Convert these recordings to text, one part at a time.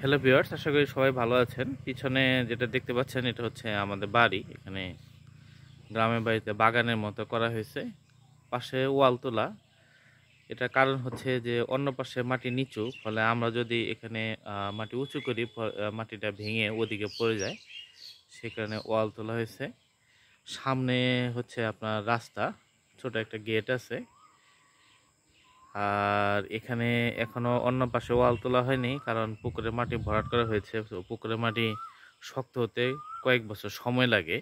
Hello viewers, আশা করি সবাই ভালো আছেন। পিছনে যেটা দেখতে পাচ্ছেন এটা হচ্ছে আমাদের বাড়ি। এখানে গ্রামের বাড়িতে বাগানের মতো করা হয়েছে, পাশে ওয়াল তোলা। এটা কারণ হচ্ছে যে অন্য পাশে মাটি নিচু, ফলে আমরা যদি এখানে মাটি উঁচু করি মাটিটা ভেঙে ওদিকে পড়ে যায়, সে কারণে ওয়াল তোলা হয়েছে। সামনে হচ্ছে আপনার রাস্তা, ছোট একটা গেট আছে। আর এখানে এখনো অন্য পাশে ওয়াল তোলা হয়নি, কারণ পুকুরের মাটি ভরাট করা হয়েছে। তো পুকুরের মাটি শক্ত হতে কয়েক বছর সময় লাগে।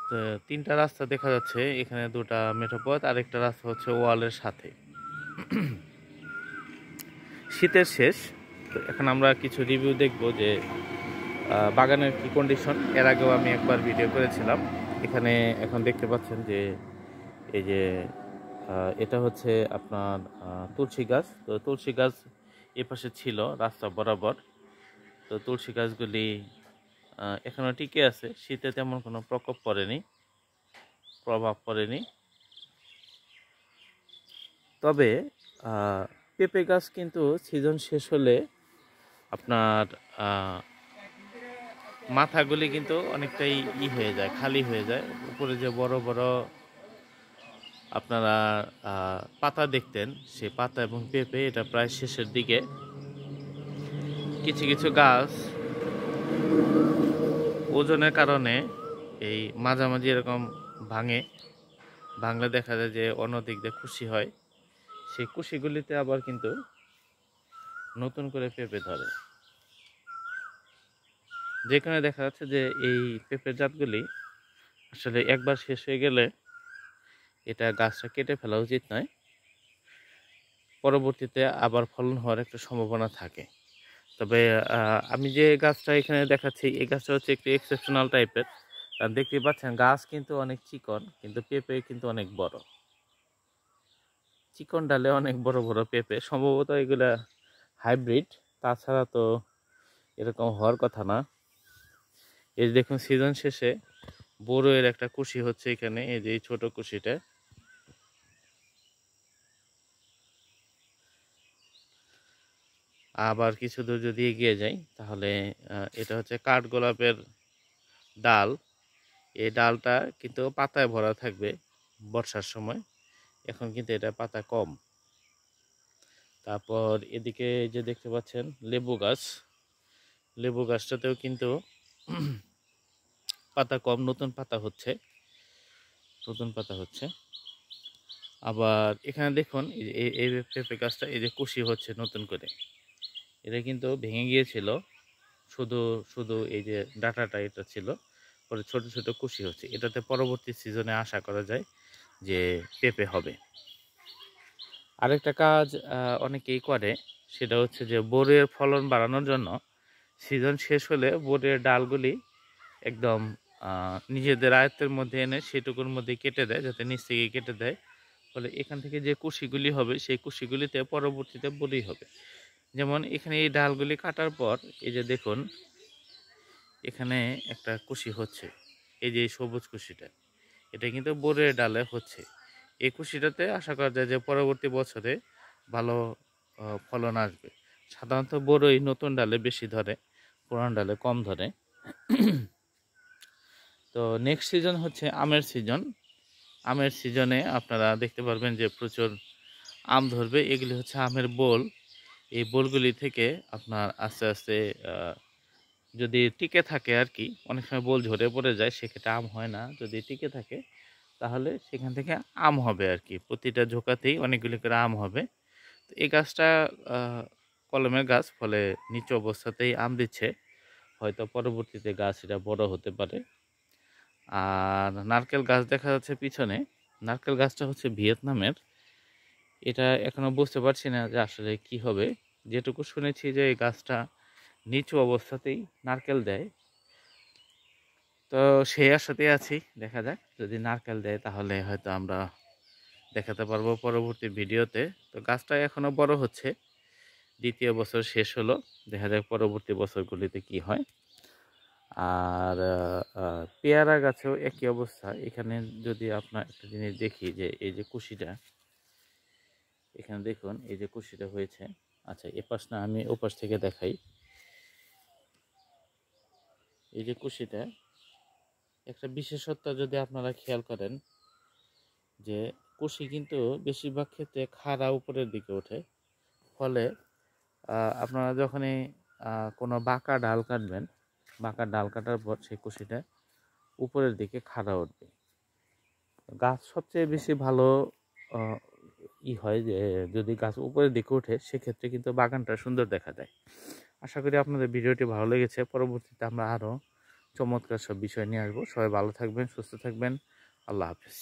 তো তিনটা রাস্তা দেখা যাচ্ছে, এখানে দুটা মেঠো পথ, আরেকটা রাস্তা হচ্ছে ওয়ালের সাথে। শীতের শেষ, তো এখন আমরা কিছু রিভিউ দেখব যে বাগানের কি কন্ডিশন। এর আগেও আমি একবার ভিডিও করেছিলাম। এখানে এখন দেখতে পাচ্ছেন যে এই যে এটা হচ্ছে আপনার তুলসী গাছ। তো তুলসী গাছ এ পাশে ছিল রাস্তা বরাবর। তো তুলসী গাছগুলি এখনো টিকে আছে, শীতে তেমন কোনো প্রভাব পড়েনি। তবে পেঁপে গাছ কিন্তু সিজন শেষ হলে আপনার মাথাগুলি কিন্তু অনেকটাই হয়ে যায়, খালি হয়ে যায়। উপরে যে বড় বড় আপনারা পাতা দেখতেন, সেই পাতা এবং পেঁপে এটা প্রায় শেষের দিকে। কিছু কিছু গাছ ওজনের কারণে এই মাঝামাঝি এরকম ভাঙলে দেখা যায় যে অন্য দিক দিয়ে কুশি হয়। সেই কুশিগুলিতে আবার কিন্তু নতুন করে পেঁপে ধরে। যেখানে দেখা যাচ্ছে যে এই পেঁপের জাতগুলি আসলে একবার শেষ হয়ে গেলে এটা গাছটা কেটে ফেলা উচিত নয়, পরবর্তীতে আবার ফলন হওয়ার একটা সম্ভাবনা থাকে। তবে আমি যে গাছটা এখানে দেখাচ্ছি, এই গাছটা হচ্ছে একটু এক্সেপশনাল টাইপের। দেখতে পাচ্ছেন গাছ কিন্তু অনেক চিকন, কিন্তু পেঁপে কিন্তু অনেক বড়। চিকন ডালে অনেক বড় বড় পেঁপে, সম্ভবত এগুলা হাইব্রিড, তাছাড়া তো এরকম হওয়ার কথা না। এই দেখুন সিজন শেষে বড়ের একটা কুশি হচ্ছে এখানে, এই যে ছোট কুশিটা। আবার কিছু দূর যদি এগিয়ে যাই তাহলে এটা হচ্ছে কাঠগোলাপের ডাল। এই ডালটা কিন্তু পাতায় ভরা থাকবে বর্ষার সময়, এখন কিন্তু এটা পাতা কম। তারপর এদিকে যে দেখতে পাচ্ছেন লেবু গাছটাতেও কিন্তু পাতা কম, নতুন পাতা হচ্ছে। আবার এখানে দেখুন এই পেঁপে গাছটা, এই যে কুশি হচ্ছে নতুন করে, এটা কিন্তু ভেঙে গিয়েছিল। শুধু শুধু এই যে ডাটাটা এটা ছিল, পরে ছোট ছোট কুশি হচ্ছে। এটাতে পরবর্তী সিজনে আশা করা যায় যে পেঁপে হবে। আরেকটা কাজ অনেকেই করে, সেটা হচ্ছে যে বোরের ফলন বাড়ানোর জন্য সিজন শেষ হলে বোরের ডালগুলি একদম নিজেদের আয়ত্তের মধ্যে এনে সেটুকুর মধ্যে কেটে দেয়, যাতে নিচ থেকে কেটে দেয়। ফলে এখান থেকে যে কুশিগুলি হবে সেই কুশিগুলিতে পরবর্তীতে বড়ি হবে। যেমন এখানে এই ডালগুলি কাটার পর এই যে দেখুন এখানে একটা কুশি হচ্ছে, এই যে সবুজ কুশিটা, এটা কিন্তু বোরের ডালে হচ্ছে। এই কুশিটাতে আশা করা যায় যে পরবর্তী বছরে ভালো ফলন আসবে। সাধারণত বড়ই নতুন ডালে বেশি ধরে, পুরান ডালে কম ধরে। তো নেক্সট সিজন হচ্ছে আমের সিজনে আপনারা দেখতে পারবেন যে প্রচুর আম ধরবে। এগুলি হচ্ছে আমের বোল। এই বোলগুলি থেকে আপনার আস্তে আস্তে যদি টিকে থাকে আর কি, অনেক সময় বোল ঝরে পড়ে যায়, সেক্ষেত্রে আম হয় না। যদি টিকে থাকে তাহলে সেখান থেকে আম হবে আর কি, প্রতিটা ঝোঁকাতেই অনেকগুলি করে আম হবে। তো এই গাছটা কলমের গাছ, ফলে নিচু অবস্থাতেই আম দিচ্ছে। হয়তো পরবর্তীতে গাছ এটা বড় হতে পারে। আর নারকেল গাছ দেখা যাচ্ছে পিছনে, নারকেল গাছটা হচ্ছে ভিয়েতনামের। এটা এখনো বুঝতে পারছি না যে আসলে কি হবে। যেটুকু শুনেছি যে এই গাছটা নিচু অবস্থাতেই নারকেল দেয়। তো সেই আশাতেই আছি, দেখা যাক যদি নারকেল দেয় তাহলে হয়তো আমরা দেখাতে পারবো পরবর্তী ভিডিওতে। তো গাছটা এখনো বড় হচ্ছে, দ্বিতীয় বছর শেষ হলো, দেখা যাক পরবর্তী বছরগুলিতে কি হয়। আর পেয়ারা গাছেও একই অবস্থা। এখানে যদি আপনার একটা জিনিস দেখি যে এই যে কুশিটা, এখানে দেখুন এই যে কুশিটা হয়েছে, আচ্ছা, এ পাশ না, আমি ও পাশ থেকে দেখাই। এই যে কুশিটা, একটা বিশেষত্ব যদি আপনারা খেয়াল করেন যে কুশি কিন্তু বেশিরভাগ ক্ষেত্রে খাড়া উপরের দিকে ওঠে। ফলে আপনারা যখনই কোনো বাঁকা ডাল কাটবেন, বাঁকা ডাল কাটার পর সেই কুশিটা উপরের দিকে খাড়া উঠবে। গাছ সবচেয়ে বেশি ভালো হয় যে যদি গাছ উপরের দিকে ওঠে, সেক্ষেত্রে কিন্তু বাগানটা সুন্দর দেখা যায়। আশা করি আপনাদের ভিডিওটি ভালো লেগেছে। পরবর্তীতে আমরা আরও চমৎকার সব বিষয় নিয়ে আসবো। সবাই ভালো থাকবেন, সুস্থ থাকবেন। আল্লাহ হাফেজ।